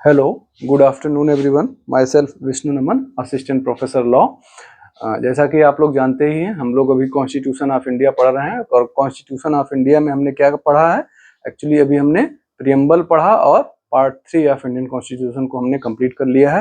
Hello, good afternoon everyone. My self Vishnu Naman, assistant professor law. जैसा कि आप लोग जानते ही हैं, हम लोग अभी कॉन्स्टिट्यूशन ऑफ इंडिया पढ़ रहे हैं और कॉन्स्टिट्यूशन ऑफ इंडिया में हमने क्या पढ़ा है। एक्चुअली अभी हमने प्रियम्बल पढ़ा और पार्ट 3 ऑफ इंडियन कॉन्स्टिट्यूशन को हमने कंप्लीट कर लिया है।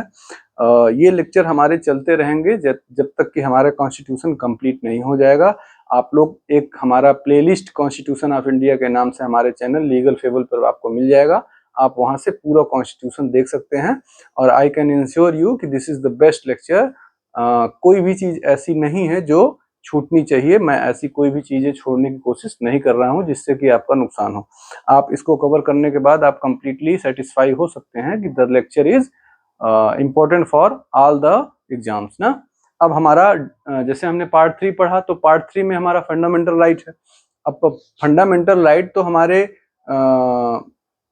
ये लेक्चर हमारे चलते रहेंगे जब तक कि हमारा कॉन्स्टिट्यूशन कंप्लीट नहीं हो जाएगा। आप लोग एक हमारा प्लेलिस्ट कॉन्स्टिट्यूशन ऑफ इंडिया के नाम से हमारे चैनल लीगल फेबल पर आपको मिल जाएगा। आप वहां से पूरा कॉन्स्टिट्यूशन देख सकते हैं और आई कैन इंश्योर यू कि this is the best lecture. कोई भी चीज ऐसी नहीं है जो छूटनी चाहिए। मैं ऐसी कोई भी चीजें छोड़ने की कोशिश नहीं कर रहा हूं जिससे कि आपका नुकसान हो। आप इसको कवर करने के बाद आप कंप्लीटली सेटिस्फाई हो सकते हैं कि the lecture is important for all the exams ना। अब हमारा जैसे हमने पार्ट 3 पढ़ा तो पार्ट 3 में हमारा फंडामेंटल राइट है। अब फंडामेंटल राइट तो हमारे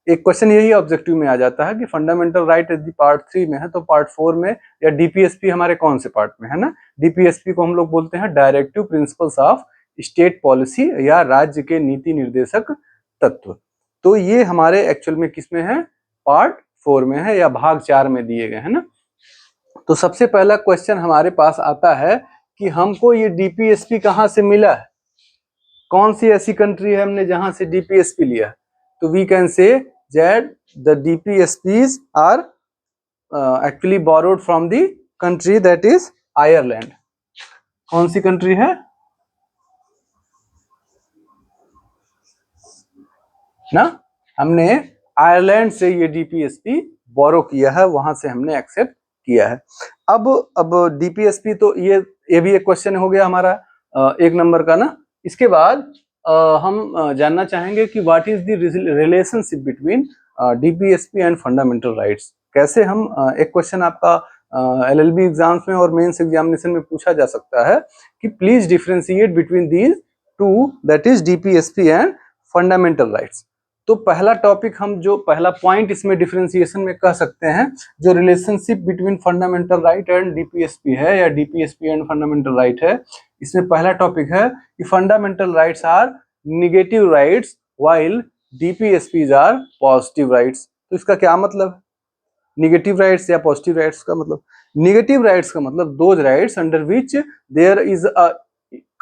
एक क्वेश्चन यही ऑब्जेक्टिव में आ जाता है कि फंडामेंटल राइट यदि पार्ट 3 में है तो पार्ट 4 में या डीपीएसपी हमारे कौन से पार्ट में है ना। डीपीएसपी को हम लोग बोलते हैं directive principles of state policy या राज्य के नीति निर्देशक तत्व। तो ये हमारे एक्चुअल में किस में है, पार्ट 4 में है या भाग 4 में दिए गए हैं ना। तो सबसे पहला क्वेश्चन हमारे पास आता है कि हमको ये डीपीएसपी कहाँ से मिला है, कौन सी ऐसी कंट्री है हमने जहां से डीपीएसपी लिया है। तो we can say that the DPSPs are actually borrowed from the country that is Ireland। कौन सी कंट्री है ना, हमने आयरलैंड से ये डीपीएसपी बोरो किया है, वहां से हमने एक्सेप्ट किया है। अब डीपीएसपी तो ये भी एक क्वेश्चन हो गया हमारा 1 नंबर का ना। इसके बाद हम जानना चाहेंगे कि what is the relationship between DPSP and fundamental rights. कैसे हम एक क्वेश्चन आपका एलएलबी एग्जाम्स में और मेंस एग्जामिनेशन में पूछा जा सकता है कि please differentiate between these two, that is DPSP and fundamental rights. तो पहला टॉपिक हम जो पहला पॉइंट इसमें डिफरेंशिएशन में कह सकते हैं, जो relationship between fundamental right and DPSP है या डीपीएसपी एंड फंडामेंटल राइट है, इसमें पहला टॉपिक है कि fundamental rights are negative rights while DPSPs are positive rights. तो इसका क्या मतलब, निगेटिव राइट्स या पॉजिटिव राइट्स का मतलब, निगेटिव राइट्स का मतलब those rights under which there is a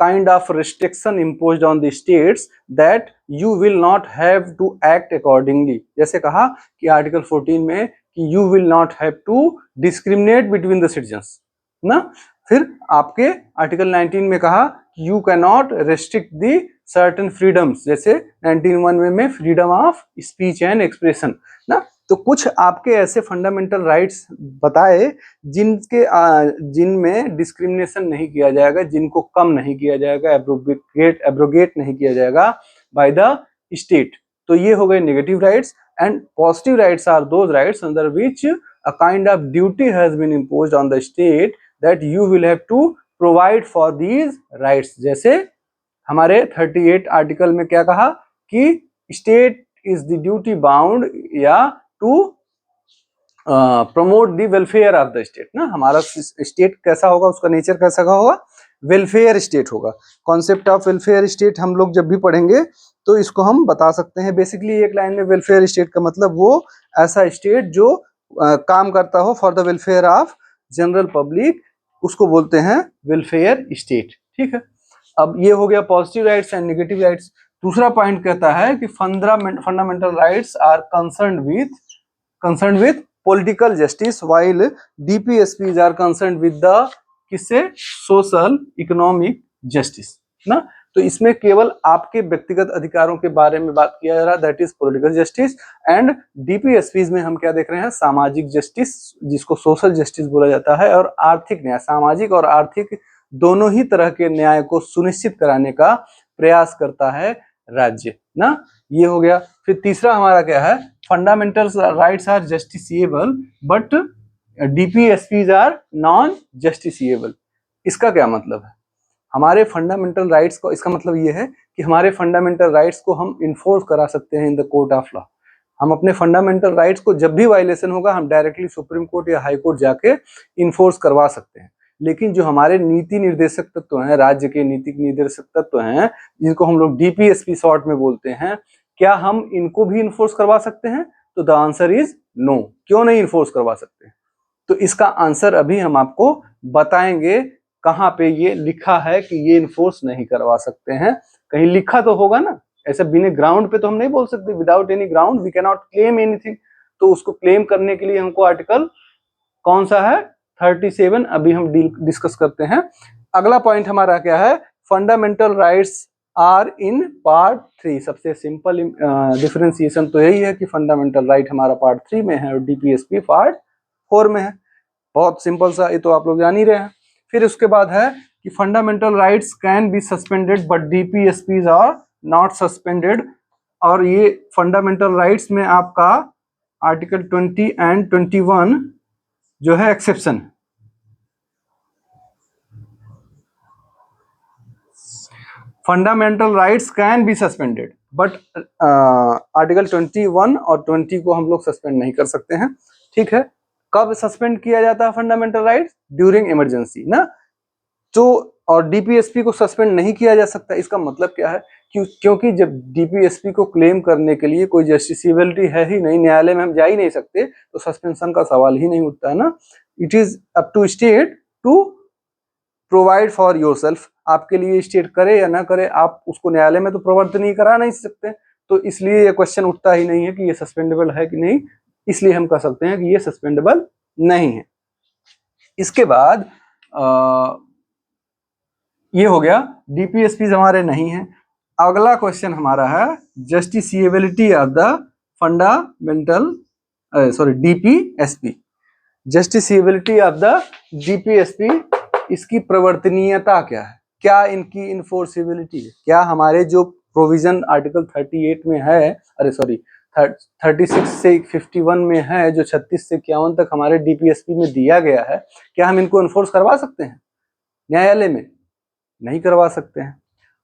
kind of restriction imposed on the states that you will not have to act accordingly। जैसे कहा कि आर्टिकल 14 में कि you will not have to discriminate between the citizens ना। फिर आपके article 19 में कहा कि you cannot restrict the certain freedoms, जैसे 19(1) में freedom of speech and expression ना। तो कुछ आपके ऐसे फंडामेंटल राइट्स बताए जिनमें डिस्क्रिमिनेशन नहीं किया जाएगा, जिनको कम नहीं किया जाएगा, एब्रोगेट नहीं किया जाएगा बाय द स्टेट। तो ये हो गए negative rights. And positive rights are those rights under which a kind of duty has been imposed on the state that you will have to provide for these rights. जैसे हमारे 38 article में क्या कहा कि state is the duty bound या to promote the welfare of the state ना। हमारा state कैसा होगा, उसका नेचर कैसा होगा, वेलफेयर स्टेट होगा। कॉन्सेप्ट ऑफ वेलफेयर स्टेट हम लोग जब भी पढ़ेंगे तो इसको हम बता सकते हैं। बेसिकली एक लाइन में वेलफेयर स्टेट का मतलब वो ऐसा स्टेट जो काम करता हो for the welfare of general public, उसको बोलते हैं वेलफेयर स्टेट। ठीक है, अब ये हो गया positive rights and negative rights. दूसरा पॉइंट कहता है कि fundamental rights are concerned with political justice while DPSPs are concerned with the किससे, सोशल इकोनॉमिक जस्टिस ना। तो इसमें केवल आपके व्यक्तिगत अधिकारों के बारे में बात किया जा रहा है, that is political justice. And DPSPs में हम क्या देख रहे हैं, सामाजिक जस्टिस, जिसको सोशल जस्टिस बोला जाता है, और आर्थिक न्याय, सामाजिक और आर्थिक दोनों ही तरह के न्याय को सुनिश्चित कराने का प्रयास करता है राज्य ना। ये हो गया। फिर तीसरा हमारा क्या है, fundamental rights are justiciable but DPSPs are non justiciable. इसका क्या मतलब है, हमारे फंडामेंटल राइट्स को, इसका मतलब ये है कि हमारे फंडामेंटल राइट्स को हम इन्फोर्स करा सकते हैं in the court of law. हम अपने फंडामेंटल राइट्स को जब भी वायलेशन होगा हम डायरेक्टली सुप्रीम कोर्ट या हाई कोर्ट जाके इन्फोर्स करवा सकते हैं। लेकिन जो हमारे नीति निर्देशक तत्व हैं, राज्य के नीति निर्देशक तत्व हैं, जिनको हम लोग डीपीएसपी शॉर्ट में बोलते हैं, क्या हम इनको भी इन्फोर्स करवा सकते हैं? तो द आंसर इज नो, क्यों नहीं इन्फोर्स करवा सकते? तो इसका आंसर अभी हम आपको बताएंगे कहाँ पे ये लिखा है कि ये इन्फोर्स नहीं करवा सकते हैं। कहीं लिखा तो होगा ना, ऐसे बिना ग्राउंड पे तो हम नहीं बोल सकते, without any ground we can not claim anything. तो उसको क्लेम करने के लिए हमको आर्टिकल कौन सा है, 37 अभी हम डिस्कस करते हैं। अगला पॉइंट हमारा क्या है, fundamental rights are in part 3। सबसे सिंपल डिफरेंशिएशन तो यही है कि फंडामेंटल राइट हमारा पार्ट 3 में है और डीपीएसपी पार्ट 4 में है। बहुत सिंपल सा, ये तो आप लोग जान ही रहे हैं। फिर उसके बाद है कि fundamental rights can be suspended but DPSPs are not suspended. और ये फंडामेंटल राइट्स में आपका आर्टिकल 20 एंड 21 जो है exception. Fundamental rights can be suspended but article 21 और 20 को हम लोग सस्पेंड नहीं कर सकते हैं। ठीक है, कब सस्पेंड किया जाता है फंडामेंटल राइट्स? ड्यूरिंग इमरजेंसी ना। तो और डीपीएसपी को सस्पेंड नहीं किया जा सकता, इसका मतलब क्या है क्योंकि जब डीपीएसपी को क्लेम करने के लिए कोई जस्टिसिबिलिटी है ही नहीं, न्यायालय में हम जा ही नहीं सकते, तो सस्पेंशन का सवाल ही नहीं उठता है ना। It is up to state to provide for yourself. आपके लिए स्टेट करे या ना करे, आप उसको न्यायालय में तो प्रवर्तनीय करा नहीं सकते, तो इसलिए ये क्वेश्चन उठता ही नहीं है कि ये सस्पेंडेबल है कि नहीं। इसलिए हम कह सकते हैं कि ये सस्पेंडेबल नहीं है। इसके बाद ये हो गया, डीपीएसपी हमारे नहीं है। अगला क्वेश्चन हमारा है justiciability of the fundamental DPSP. Justiciability of the DPSP, इसकी प्रवर्तनीयता क्या है, क्या इनकी इन्फोर्सिबिलिटी है, क्या हमारे जो प्रोविजन आर्टिकल 38 में है, 36 से 51 में है, जो 36 से 51 तक हमारे डीपीएसपी में दिया गया है, क्या हम इनको इन्फोर्स करवा सकते हैं न्यायालय में? नहीं करवा सकते हैं।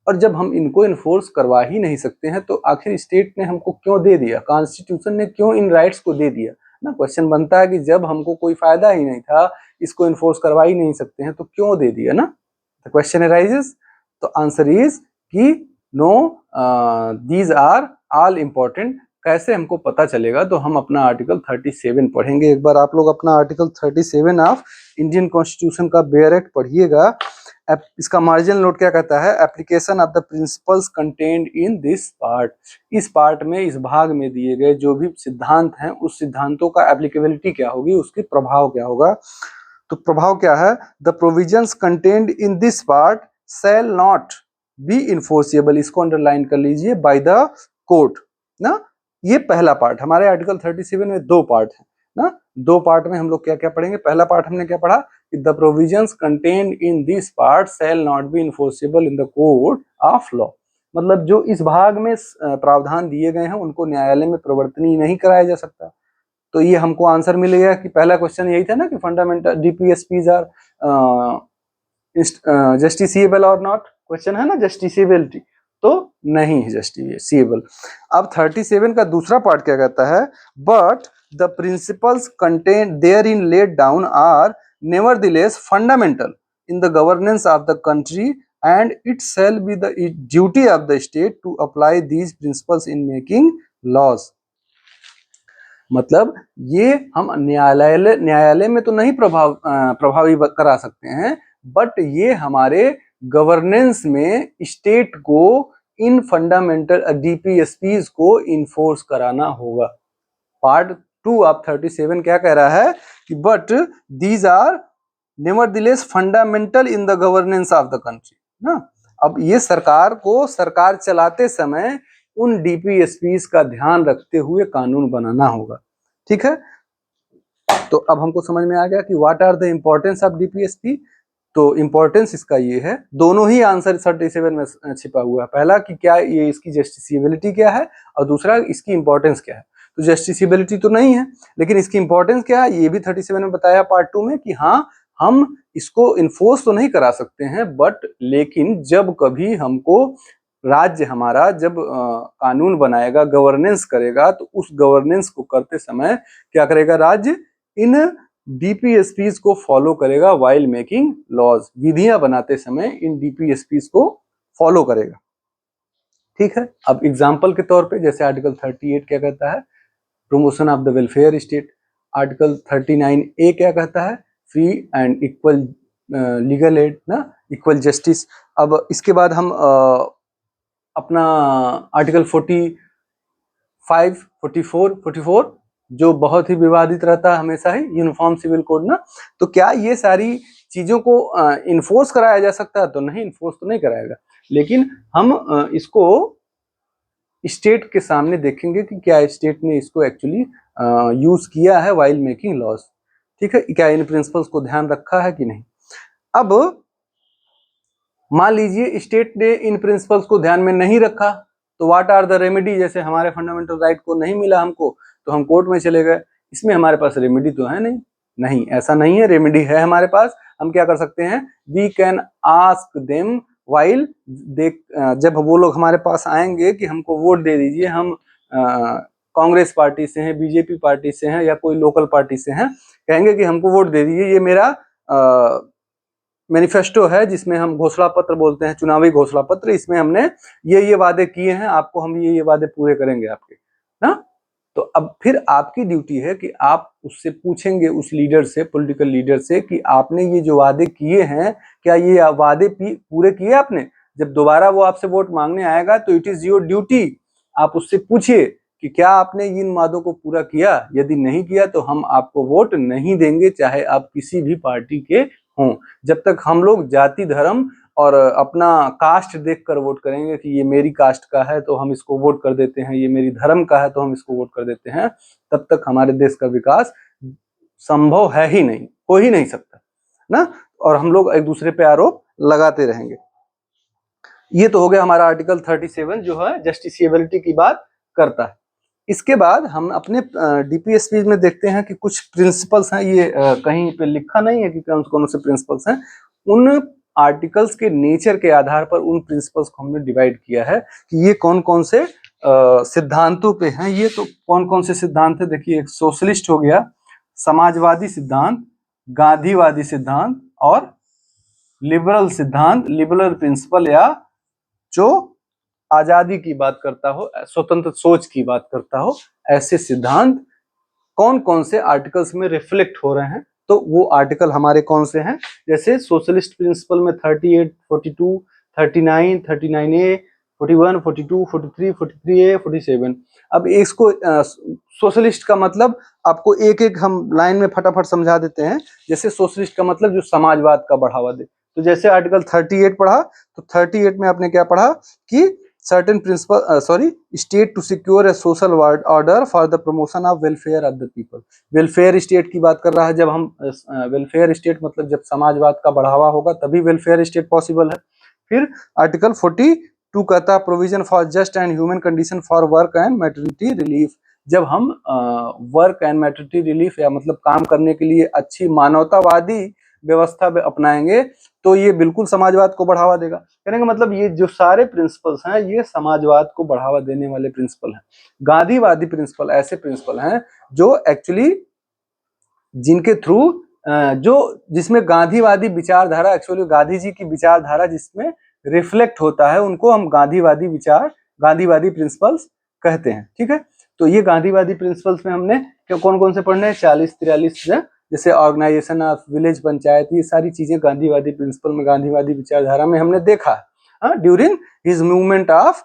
और जब हम इनको इन्फोर्स करवा ही नहीं सकते हैं तो आखिर स्टेट ने हमको क्यों दे दिया, कॉन्स्टिट्यूशन ने क्यों इन राइट्स को दे दिया ना। क्वेश्चन बनता है कि जब हमको कोई फायदा ही नहीं था, इसको इन्फोर्स करवा ही नहीं सकते हैं, तो क्यों दे दिया ना। द क्वेश्चन अराइजेस, तो आंसर इज कि no, these are all important. कैसे हमको पता चलेगा, तो हम अपना आर्टिकल 37 पढ़ेंगे। एक बार आप लोग अपना आर्टिकल 37 ऑफ इंडियन कॉन्स्टिट्यूशन का बेयर एक्ट पढ़िएगा। इसका मार्जिनल नोट क्या कहता है, application of the principles contained in this part. इस पार्ट में, इस भाग में दिए गए जो भी सिद्धांत हैं, उस सिद्धांतों का एप्लीकेबिलिटी क्या होगी, उसकी प्रभाव क्या होगा। तो प्रभाव क्या है, the provisions contained in this part shall not be enforceable, इसको अंडरलाइन कर लीजिए, बाय द कोर्ट ना। ये पहला पार्ट, हमारे आर्टिकल 37 में दो पार्ट है ना। दो पार्ट में हम लोग क्या क्या पढ़ेंगे। पहला पार्ट हमने क्या पढ़ा, the provisions contained in this part shall not be enforceable in the court of law. मतलब जो इस भाग में प्रावधान दिए गए हैं उनको न्यायालय में प्रवर्तनीय नहीं कराया जा सकता। तो ये हमको आंसर मिल गया कि पहला क्वेश्चन यही था ना कि फंडामेंटल डीपीएसपीज आर जस्टिसिएबल और नॉट। क्वेश्चन है ना जस्टिसिएबिलिटी, तो नहीं है जस्टिसिएबल। अब 37 का दूसरा पार्ट क्या कहता है, but the principles contain therein laid down are nevertheless fundamental in the governance of the country and it shall be the duty of the state to apply these principles in making laws। मतलब ये हम न्यायालय में तो नहीं प्रभावी करा सकते हैं, बट ये हमारे गवर्नेंस में स्टेट को इन फंडामेंटल डीपीएसपीज को इन्फोर्स कराना होगा। पार्ट 2 ऑफ 37 क्या कह रहा है कि but these are nevertheless fundamental in the governance of the country ना। अब ये सरकार चलाते समय उन डीपीएसपीज का ध्यान रखते हुए कानून बनाना होगा। ठीक है, तो अब हमको समझ में आ गया कि what are the importance of DPSP. तो इम्पोर्टेंस इसका ये है, दोनों ही आंसर 37 में छिपा हुआ है। पहला कि क्या ये इसकी जस्टिसिएबिलिटी क्या है, और दूसरा इसकी इंपॉर्टेंस क्या है। तो जस्टिसिएबिलिटी तो नहीं है, लेकिन इसकी इंपॉर्टेंस क्या है ये भी 37 में बताया पार्ट 2 में कि हाँ हम इसको इन्फोर्स तो नहीं करा सकते हैं, बट लेकिन जब कभी हमको राज्य हमारा जब कानून बनाएगा, गवर्नेंस करेगा, तो उस गवर्नेंस को करते समय क्या करेगा राज्य, इन डीपीएसपीज को फॉलो करेगा वाइल मेकिंग लॉज। विधियां बनाते समय इन डीपीएसपीज को फॉलो करेगा। ठीक है, अब एग्जाम्पल के तौर पे जैसे आर्टिकल 38 क्या कहता है, promotion of the welfare state. Article 39A क्या कहता है? Free and equal legal aid ना, इक्वल जस्टिस। अब इसके बाद हम अपना आर्टिकल 45, 44, 44 जो बहुत ही विवादित रहता है हमेशा ही, यूनिफॉर्म सिविल कोड ना। तो क्या ये सारी चीजों को इन्फोर्स कराया जा सकता है? तो नहीं, इन्फोर्स तो नहीं कराएगा, लेकिन हम इसको स्टेट के सामने देखेंगे कि क्या स्टेट ने इसको एक्चुअली यूज किया है वाइल मेकिंग लॉज। ठीक है, क्या इन प्रिंसिपल्स को ध्यान रखा है कि नहीं। अब मान लीजिए स्टेट ने इन प्रिंसिपल्स को ध्यान में नहीं रखा, तो व्हाट आर द रेमेडी? जैसे हमारे फंडामेंटल राइट को नहीं मिला हमको, तो हम कोर्ट में चले गए। इसमें हमारे पास रेमेडी तो है नहीं, नहीं ऐसा नहीं है, रेमेडी है हमारे पास। हम क्या कर सकते हैं? We can ask them while they, जब वो लोग हमारे पास आएंगे कि हमको वोट दे दीजिए, हम कांग्रेस पार्टी से हैं, बीजेपी पार्टी से हैं, या कोई लोकल पार्टी से हैं, कहेंगे कि हमको वोट दे दीजिए, ये मेरा मैनिफेस्टो है जिसमें हम घोषणा पत्र बोलते हैं, चुनावी घोषणा पत्र, इसमें हमने ये वादे किए हैं, आपको हम ये वादे पूरे करेंगे आपके ना। तो अब फिर आपकी ड्यूटी है कि आप उससे पूछेंगे, उस लीडर से, पॉलिटिकल लीडर से, कि आपने ये जो वादे किए हैं, क्या ये वादे पूरे किए आपने? जब दोबारा वो आपसे वोट मांगने आएगा तो इट इज योर ड्यूटी, आप उससे पूछिए कि क्या आपने इन वादों को पूरा किया। यदि नहीं किया तो हम आपको वोट नहीं देंगे, चाहे आप किसी भी पार्टी के हों। जब तक हम लोग जाति, धर्म और अपना कास्ट देखकर वोट करेंगे कि ये मेरी कास्ट का है तो हम इसको वोट कर देते हैं, ये मेरी धर्म का है तो हम इसको वोट कर देते हैं, तब तक हमारे देश का विकास संभव है ही नहीं, हो ही नहीं सकता ना। और हम लोग एक दूसरे पे आरोप लगाते रहेंगे। ये तो हो गया हमारा आर्टिकल 37 जो है जस्टिसिएबिलिटी की बात करता है। इसके बाद हम अपने डीपीएसपी में देखते हैं कि कुछ प्रिंसिपल्स हैं, ये कहीं पे लिखा नहीं है कि कौन कौन से प्रिंसिपल्स हैं। उन आर्टिकल्स के नेचर के आधार पर उन प्रिंसिपल्स को हमने डिवाइड किया है कि ये कौन कौन से सिद्धांतों पे हैं। ये तो कौन कौन से सिद्धांत है, देखिए, एक सोशलिस्ट हो गया, समाजवादी सिद्धांत, गांधीवादी सिद्धांत और लिबरल सिद्धांत, लिबरल प्रिंसिपल, या जो आजादी की बात करता हो, स्वतंत्र सोच की बात करता हो, ऐसे सिद्धांत कौन कौन से आर्टिकल्स में रिफ्लेक्ट हो रहे हैं। तो वो आर्टिकल हमारे कौन से हैं? जैसे सोशलिस्ट प्रिंसिपल में 38, 42, 39, 39A, 41, 42, 43, 43A, 47। अब इसको सोशलिस्ट का मतलब आपको एक एक हम लाइन में फटाफट समझा देते हैं। जैसे सोशलिस्ट का मतलब जो समाजवाद का बढ़ावा दे, तो जैसे आर्टिकल 38 पढ़ा, तो 38 में आपने क्या पढ़ा कि certain principle state to secure a social order for the promotion of welfare of the people। Welfare state की बात कर रहा है। जब हम वेलफेयर स्टेट मतलब जब समाजवाद का बढ़ावा होगा तभी वेलफेयर स्टेट पॉसिबल है। फिर आर्टिकल 42 कहता है provision for just and human condition for work and maternity relief. जब हम वर्क एंड मैटरनिटी रिलीफ या मतलब काम करने के लिए अच्छी मानवतावादी व्यवस्था अपनाएंगे तो ये बिल्कुल समाजवाद को बढ़ावा देगा। कहने का मतलब ये जो सारे प्रिंसिपल्स हैं ये समाजवाद को बढ़ावा देने वाले प्रिंसिपल हैं। गांधीवादी प्रिंसिपल ऐसे प्रिंसिपल हैं जो एक्चुअली जिनके थ्रू जो जिसमें गांधीवादी विचारधारा, एक्चुअली गांधी जी की विचारधारा जिसमें रिफ्लेक्ट होता है, उनको हम गांधीवादी विचार, गांधीवादी प्रिंसिपल्स कहते हैं। ठीक है, तो ये गांधीवादी प्रिंसिपल्स में हमने कौन कौन से पढ़ने हैं? 40-43 जैसे ऑर्गेनाइजेशन ऑफ विलेज पंचायत, ये सारी चीजें गांधीवादी प्रिंसिपल में, गांधीवादी विचारधारा में हमने देखा during his movement of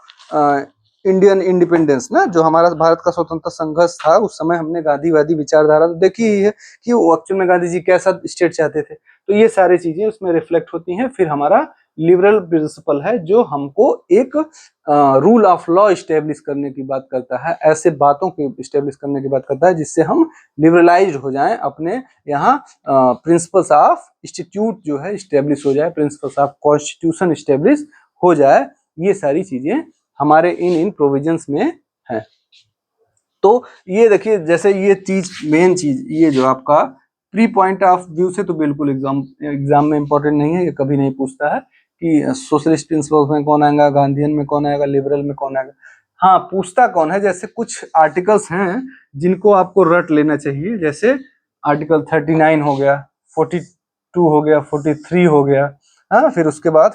Indian independence ना, जो हमारा भारत का स्वतंत्रता संघर्ष था उस समय हमने गांधीवादी विचारधारा तो देखी ही है कि वो एक्चुअल में गांधी जी कैसा स्टेट चाहते थे। तो ये सारी चीजें उसमें रिफ्लेक्ट होती हैं। फिर हमारा लिबरल प्रिंसिपल है जो हमको एक रूल ऑफ लॉ इस्टेब्लिश करने की बात करता है, ऐसे बातों की इस्टेब्लिश करने की बात करता है जिससे हम लिबरलाइज्ड हो जाएं, अपने यहाँ प्रिंसिपल्स ऑफ इंस्टीट्यूट जो है इस्टेब्लिश हो जाए, प्रिंसिपल्स ऑफ कॉन्स्टिट्यूशन इस्टेब्लिश हो जाए। ये सारी चीजें हमारे इन प्रोविजंस में है। तो ये देखिए, जैसे ये चीज मेन चीज ये जो आपका प्री पॉइंट ऑफ व्यू से तो बिल्कुल एग्जाम में इंपॉर्टेंट नहीं है, ये कभी नहीं पूछता है कि सोशलिस्ट प्रिंसिपल्स में कौन आएगा, गांधीयन में कौन आएगा, लिबरल में कौन आएगा। हाँ, पूछता कौन है, जैसे कुछ आर्टिकल्स हैं जिनको आपको रट लेना चाहिए। जैसे आर्टिकल 39 हो गया, 42 हो गया, 43 हो गया, हाँ, फिर उसके बाद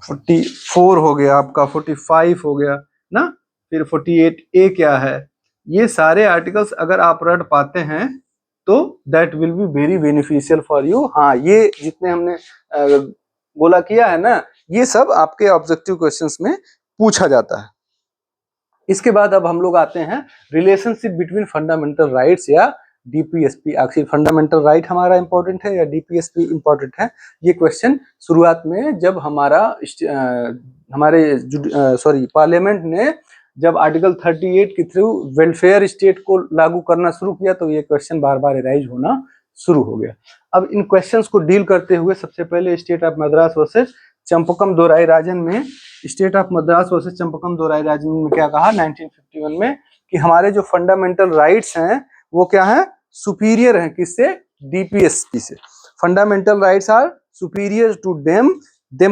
44 हो गया आपका, 45 हो गया ना, फिर 48A क्या है, ये सारे आर्टिकल्स अगर आप रट पाते हैं तो that will be very beneficial for you. हाँ, ये जितने हमने बोला किया है ना, ये सब आपके ऑब्जेक्टिव क्वेश्चंस में पूछा जाता है। इसके बाद अब हम लोग आते हैं रिलेशनशिप बिटवीन फंडामेंटल राइट्स या डीपीएसपी। आखिर फंडामेंटल राइट हमारा इंपॉर्टेंट है या डीपीएसपी इंपॉर्टेंट है? ये क्वेश्चन शुरुआत में जब हमारे पार्लियामेंट ने जब आर्टिकल 38 के थ्रू वेलफेयर स्टेट को लागू करना शुरू किया तो ये क्वेश्चन बार बार एराइज होना शुरू हो गया। अब इन क्वेश्चंस को डील करते हुए सबसे पहले state of Madras versus Champakam Dorairajan में, state of Madras versus Champakam Dorairajan में क्या कहा 1951 में कि हमारे जो फंडामेंटल राइट्स हैं वो क्या है, सुपीरियर है किससे, डीपीएसपी से। Fundamental rights are superior to them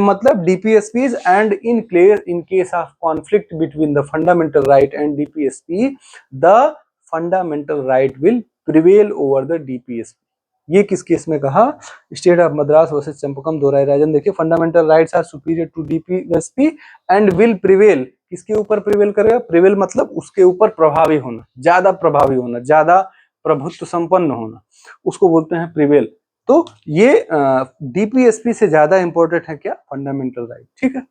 मतलब DPSPs and in case of conflict between the fundamental right and DPSP the fundamental right will prevail over the DPSP. ये किस केस में कहा, state of Madras versus Champakam Dorairajan. देखिए, fundamental rights are superior to DPSP and will prevail, किसके ऊपर prevail करेगा, prevail मतलब उसके ऊपर प्रभावी होना, ज्यादा प्रभावी होना, ज्यादा प्रभुत्व संपन्न होना, उसको बोलते हैं प्रिवेल। तो ये डीपीएसपी से ज्यादा इंपॉर्टेंट है क्या, फंडामेंटल राइट। ठीक है,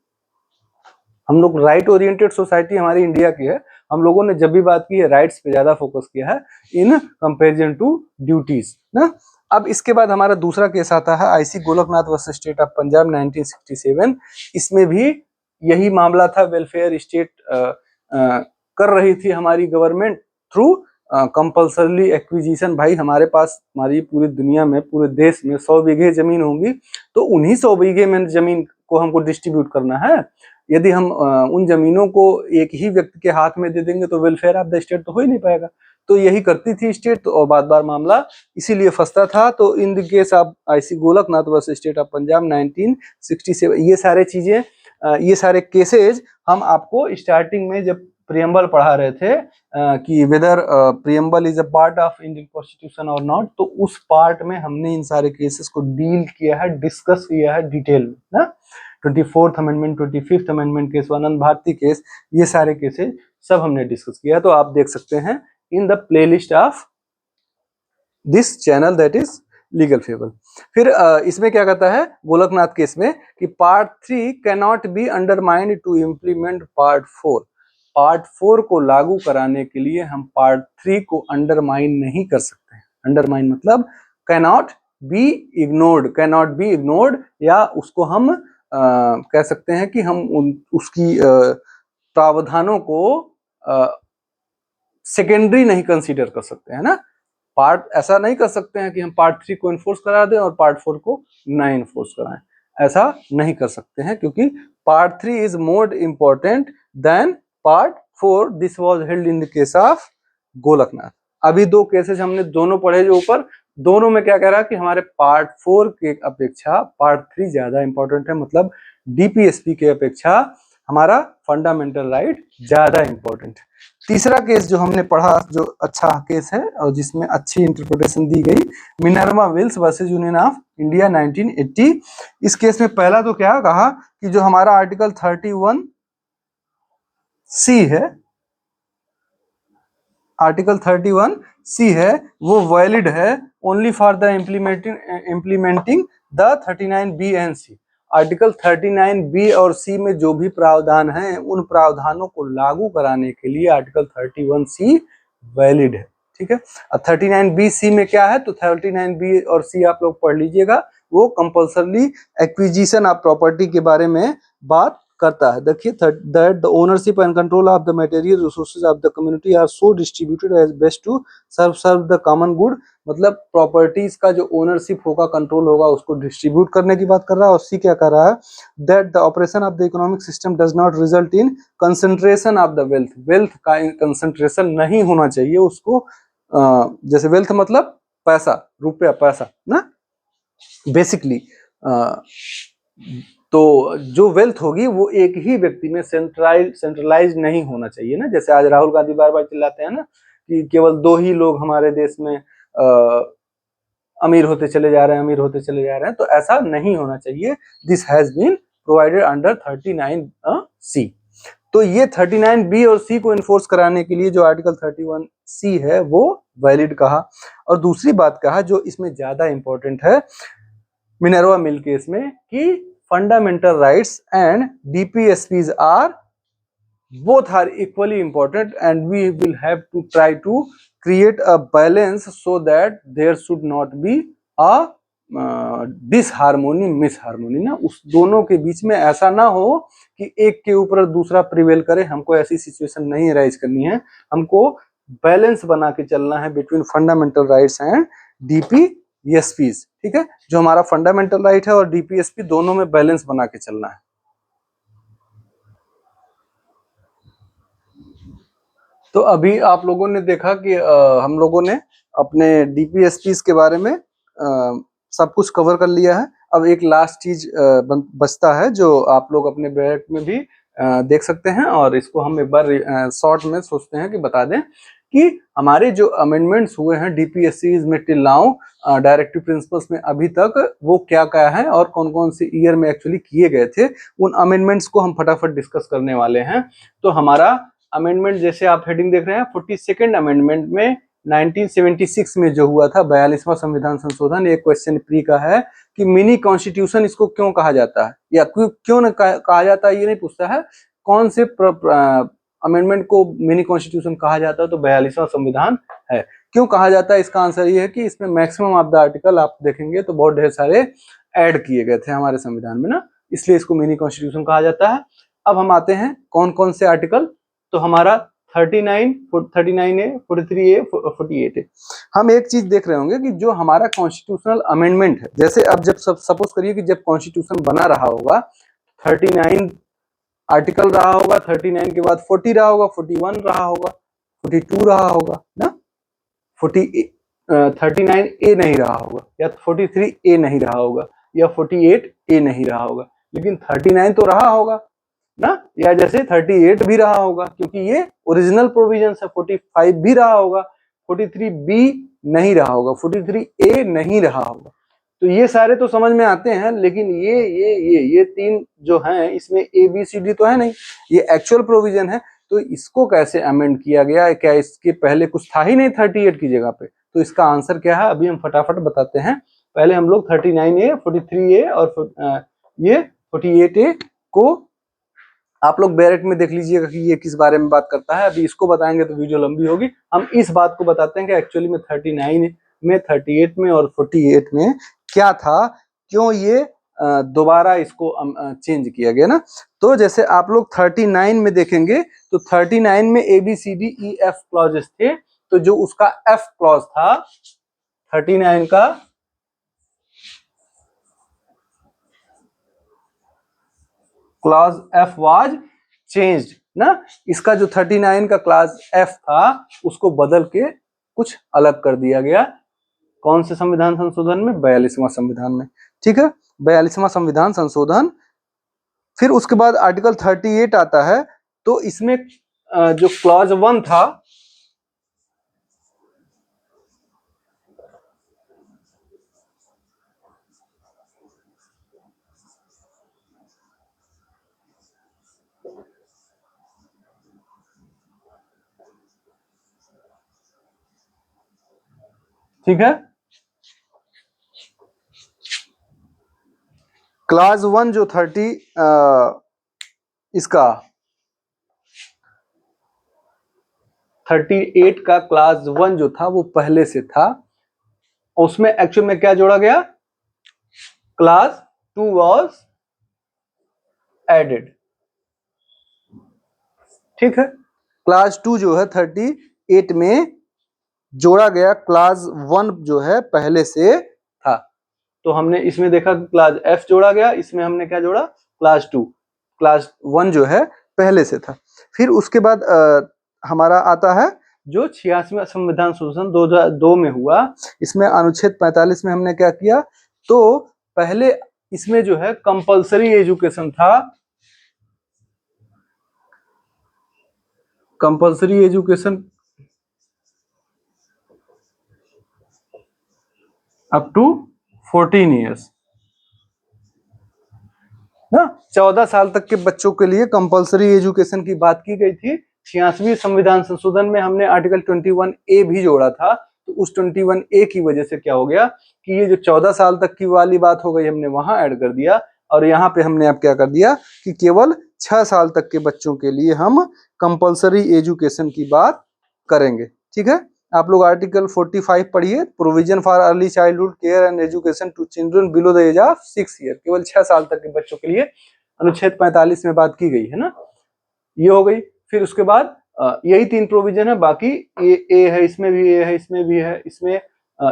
हम लोग राइट ओरिएंटेड सोसाइटी हमारी इंडिया की है, हम लोगों ने जब भी बात की है राइट्स पे ज्यादा फोकस किया है इन कंपैरिजन टू ड्यूटीज ना। अब इसके बाद हमारा दूसरा केस आता है IC Golaknath versus state of Punjab 1967। इसमें भी यही मामला था, वेलफेयर स्टेट कर रही थी हमारी गवर्नमेंट थ्रू कंपल्सरली एक्विजिशन। भाई हमारे पास, हमारी पूरी दुनिया में, पूरे देश में 100 बीघे जमीन होंगी तो उन्हीं 100 बीघे में जमीन को हमको डिस्ट्रीब्यूट करना है। यदि हम उन जमीनों को एक ही व्यक्ति के हाथ में दे देंगे तो वेलफेयर ऑफ द स्टेट तो हो ही नहीं पाएगा। तो यही करती थी स्टेट, तो और बार बार मामला इसीलिए फंसता था। तो in the case of IC Golaknath versus state of Punjab 1967, ये सारे चीजें, ये सारे केसेज हम आपको स्टार्टिंग में जब प्रियम्बल पढ़ा रहे थे कि whether preamble is a part of Indian constitution और नॉट, तो उस पार्ट में हमने इन सारे केसेस को डील किया है, डिस्कस किया है डिटेल में ना। 24th amendment, 25th amendment case, Anand Bharati case, ये सारे केसेस सब हमने डिस्कस किया। तो आप देख सकते हैं in the playlist of this channel that is legal fable. फिर इसमें क्या कहता है गोलकनाथ केस में कि part 3 can not be undermined to implement part 4। Part 4 को लागू कराने के लिए हम पार्ट 3 को अंडरमाइन नहीं कर सकते। अंडरमाइन मतलब कैनॉट बी इग्नोर्ड, या उसको हम कह सकते हैं कि हम उसकी प्रावधानों को सेकेंडरी नहीं कंसीडर कर सकते, है ना। पार्ट ऐसा नहीं कर सकते हैं कि हम पार्ट 3 को इन्फोर्स करा दें और पार्ट 4 को ना इन्फोर्स कराएं, ऐसा नहीं कर सकते हैं क्योंकि part 3 is more important then part 4। This was held in the case of Golaknath. अभी दो केसेस हमने दोनों पढ़े जो ऊपर, दोनों में क्या कह रहा है कि हमारे पार्ट 4 के अपेक्षा पार्ट 3 ज्यादा इंपॉर्टेंट है, मतलब डीपीएसपी के अपेक्षा हमारा फंडामेंटल राइट ज्यादा इंपॉर्टेंट है। तीसरा केस जो हमने पढ़ा, जो अच्छा केस है और जिसमें अच्छी इंटरप्रिटेशन दी गई, Minerva Mills versus Union of India 1980। इस केस में पहला तो क्या कहा कि जो हमारा आर्टिकल 31C है, आर्टिकल 31C है वो वैलिड है only for the implementing the 39B and C। Article 39B और C में जो भी प्रावधान हैं उन प्रावधानों को लागू कराने के लिए आर्टिकल 31C वैलिड है। ठीक है, अब 39B C में क्या है, तो 39B और C आप लोग पढ़ लीजिएगा, वो कंपल्सरली एक्विजिशन ऑफ प्रॉपर्टी के बारे में बात करता है। देखिए, that the ownership and control of the material resources of the community are so distributed as best to serve the common good. मतलब प्रॉपर्टीज का जो ओनरशिप होगा, कंट्रोल होगा, उसको डिस्ट्रीब्यूट करने की बात कर रहा है। और सी क्या कर रहा है, that the operation of the economic system does not result in concentration of the wealth. Wealth का कंसंट्रेशन नहीं होना चाहिए उसको, जैसे वेल्थ मतलब पैसा, रुपया, पैसा ना बेसिकली। तो जो वेल्थ होगी वो एक ही व्यक्ति में सेंट्रलाइज नहीं होना चाहिए ना। जैसे आज राहुल गांधी बार बार चिल्लाते हैं ना कि केवल 2 ही लोग हमारे देश में अमीर होते चले जा रहे हैं, अमीर होते चले जा रहे हैं, तो ऐसा नहीं होना चाहिए। This has been provided under 39C। तो ये 39 बी और सी को इन्फोर्स कराने के लिए जो आर्टिकल 31 सी है वो वैलिड कहा। और दूसरी बात कहा जो इसमें ज्यादा इंपॉर्टेंट है मिनर्वा मिल केस में कि fundamental rights and DPSPs are both are equally important and we will have to try to create a balance so that there should not be a डिसहार्मोनी मिसहार्मोनी ना, उस दोनों के बीच में ऐसा ना हो कि एक के ऊपर दूसरा प्रिवेल करे। हमको ऐसी सिचुएशन नहीं राइज करनी है, हमको बैलेंस बना के चलना है between fundamental rights and DPSPs. ठीक है, जो हमारा फंडामेंटल राइट है और डीपीएसपी दोनों में बैलेंस बना के चलना है। तो अभी आप लोगों ने देखा कि हम लोगों ने अपने डीपीएसपीज के बारे में सब कुछ कवर कर लिया है। अब एक लास्ट चीज बचता है जो आप लोग अपने बैक में भी देख सकते हैं, और इसको हम एक बार शॉर्ट में सोचते हैं कि बता दें कि हमारे जो अमेंडमेंट्स हुए हैं डीपीएससीज में टिल नाउ डायरेक्टिव प्रिंसिपल्स में अभी तक, वो क्या क्या है और कौन कौन से ईयर में एक्चुअली किए गए थे, उन अमेंडमेंट्स को हम फटाफट डिस्कस करने वाले हैं। तो हमारा अमेंडमेंट जैसे आप हेडिंग देख रहे हैं 42nd अमेंडमेंट में 1976 में जो हुआ था 42वां संविधान संशोधन, एक क्वेश्चन प्री का है कि मिनी कॉन्स्टिट्यूशन इसको क्यों कहा जाता है या क्यों न कहा जाता है, ये नहीं पूछता है कौन से अमेंडमेंट को मिनी कॉन्स्टिट्यूशन कहा जाता है, तो 42वां संविधान है। क्यों कहा जाता है, इसका आंसर ये है कि इसमें मैक्सिमम ऑफ द आर्टिकल आप देखेंगे तो बहुत ढेर सारे ऐड किए गए थे हमारे संविधान में ना, इसलिए इसको मिनी कॉन्स्टिट्यूशन कहा जाता है। अब हम आते हैं कौन कौन से आर्टिकल, तो हमारा 39, 39A, 43A, 48A। हम एक चीज देख रहे होंगे कि जो हमारा कॉन्स्टिट्यूशनल अमेंडमेंट है, जैसे अब जब सपोज करिए कि जब कॉन्स्टिट्यूशन बना रहा होगा 39 आर्टिकल रहा होगा, 39 के बाद 40 रहा होगा, 41 रहा होगा, 42 रहा होगा ना, 39A नहीं रहा होगा, या 43A नहीं रहा होगा, या 48A नहीं रहा होगा, लेकिन 39 तो रहा होगा ना, या जैसे 38 भी रहा होगा क्योंकि ये ओरिजिनल प्रोविजन है। 45 भी रहा होगा, 43B नहीं रहा होगा, 43A नहीं रहा होगा। तो ये सारे तो समझ में आते हैं, लेकिन ये तीन जो हैं इसमें ABCD तो है नहीं, ये एक्चुअल प्रोविजन है। तो इसको कैसे अमेंड किया गया, क्या इसके पहले कुछ था ही नहीं 38 की जगह पे? तो इसका आंसर क्या है अभी हम फटाफट बताते हैं। पहले हम लोग 39A, 43A और ये 48A को आप लोग बैरेट में देख लीजिएगा कि ये किस बारे में बात करता है। अभी इसको बताएंगे तो वीडियो लंबी होगी, हम इस बात को बताते हैं कि एक्चुअली में 39 में, 38 में और 48 में क्या था, क्यों ये दोबारा इसको चेंज किया गया ना। तो जैसे आप लोग 39 में देखेंगे तो 39 में ABCDEF क्लॉजेस थे, तो जो उसका F क्लॉज था 39 का, क्लॉज F वाज चेंज्ड ना। इसका जो 39 का क्लॉज F था उसको बदल के कुछ अलग कर दिया गया। कौन से संविधान संशोधन में? 42वां संविधान में। ठीक है, 42वां संविधान संशोधन। फिर उसके बाद आर्टिकल 38 आता है, तो इसमें जो क्लॉज 1 था, ठीक है, क्लास 1 जो 30 इसका 38 का क्लास 1 जो था वो पहले से था, उसमें एक्चुअल में क्या जोड़ा गया? Class 2 was added. ठीक है, क्लास 2 जो है 38 में जोड़ा गया, क्लास 1 जो है पहले से था। तो हमने इसमें देखा कि क्लास F जोड़ा गया, इसमें हमने क्या जोड़ा? क्लास 2। क्लास 1 जो है पहले से था। फिर उसके बाद हमारा आता है जो 86वां संविधान संशोधन 2002 में हुआ, इसमें अनुच्छेद 45 में हमने क्या किया, तो पहले इसमें जो है कंपलसरी एजुकेशन था, compulsory education up to 14 years ना। 14 साल तक के बच्चों के लिए कंपलसरी एजुकेशन की बात की गई थी। 86वें संविधान संशोधन में हमने आर्टिकल 21A भी जोड़ा था, तो उस 21A की वजह से क्या हो गया कि ये जो 14 साल तक की वाली बात हो गई हमने वहां ऐड कर दिया, और यहाँ पे हमने अब क्या कर दिया कि केवल 6 साल तक के बच्चों के लिए हम कंपलसरी एजुकेशन की बात करेंगे। ठीक है, आप लोग आर्टिकल 45 पढ़िए, provision for early childhood care and education to children below the age of 6 year, केवल 6 साल तक के बच्चों के लिए अनुच्छेद 45 में बात की गई है ना। ये हो गई। फिर उसके बाद यही 3 प्रोविजन है, बाकी ए है, इसमें भी ए है, इसमें भी है,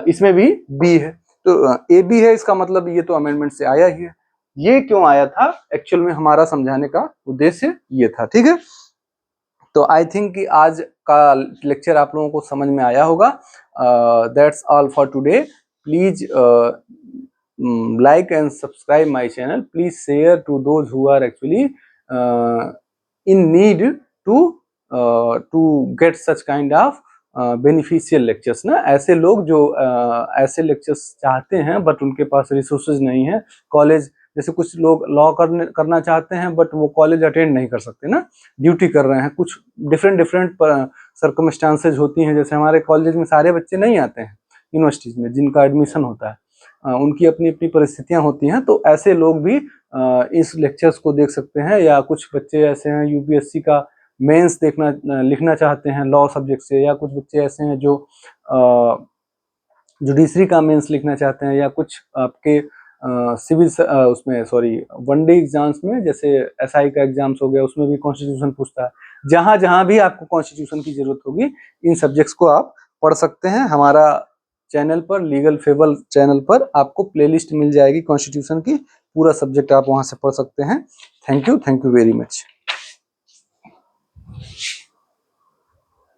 इसमें भी बी है। तो ए बी है, इसका मतलब ये तो अमेंडमेंट से आया ही है। ये क्यों आया था एक्चुअल में, हमारा समझाने का उद्देश्य ये था। ठीक है, तो आई थिंक कि आज का लेक्चर आप लोगों को समझ में आया होगा। That's all for today. Please like and subscribe my channel. Please share to those who are actually in need to get such kind of beneficial lectures ना। ऐसे लोग जो ऐसे lectures चाहते हैं बट उनके पास रिसोर्सेज नहीं है, कॉलेज जैसे कुछ लोग लॉ करना चाहते हैं बट वो कॉलेज अटेंड नहीं कर सकते ना, ड्यूटी कर रहे हैं, कुछ डिफरेंट सर्कमस्टांसेज होती हैं। जैसे हमारे कॉलेज में सारे बच्चे नहीं आते हैं यूनिवर्सिटीज में जिनका एडमिशन होता है, उनकी अपनी अपनी परिस्थितियां होती हैं। तो ऐसे लोग भी इस लेक्चर्स को देख सकते हैं, या कुछ बच्चे ऐसे हैं यूपीएससी का मेंस लिखना चाहते हैं लॉ सब्जेक्ट से, या कुछ बच्चे ऐसे हैं जो जुडिशरी का मेंस लिखना चाहते हैं, या कुछ आपके सिविल उसमें वनडे एग्जाम्स में जैसे एसआई का एग्जाम्स हो गया, उसमें भी कॉन्स्टिट्यूशन पूछता है। जहां जहां भी आपको कॉन्स्टिट्यूशन की जरूरत होगी इन सब्जेक्ट्स को आप पढ़ सकते हैं। हमारा चैनल पर, लीगल फेबल चैनल पर आपको प्लेलिस्ट मिल जाएगी कॉन्स्टिट्यूशन की, पूरा सब्जेक्ट आप वहां से पढ़ सकते हैं। Thank you very much.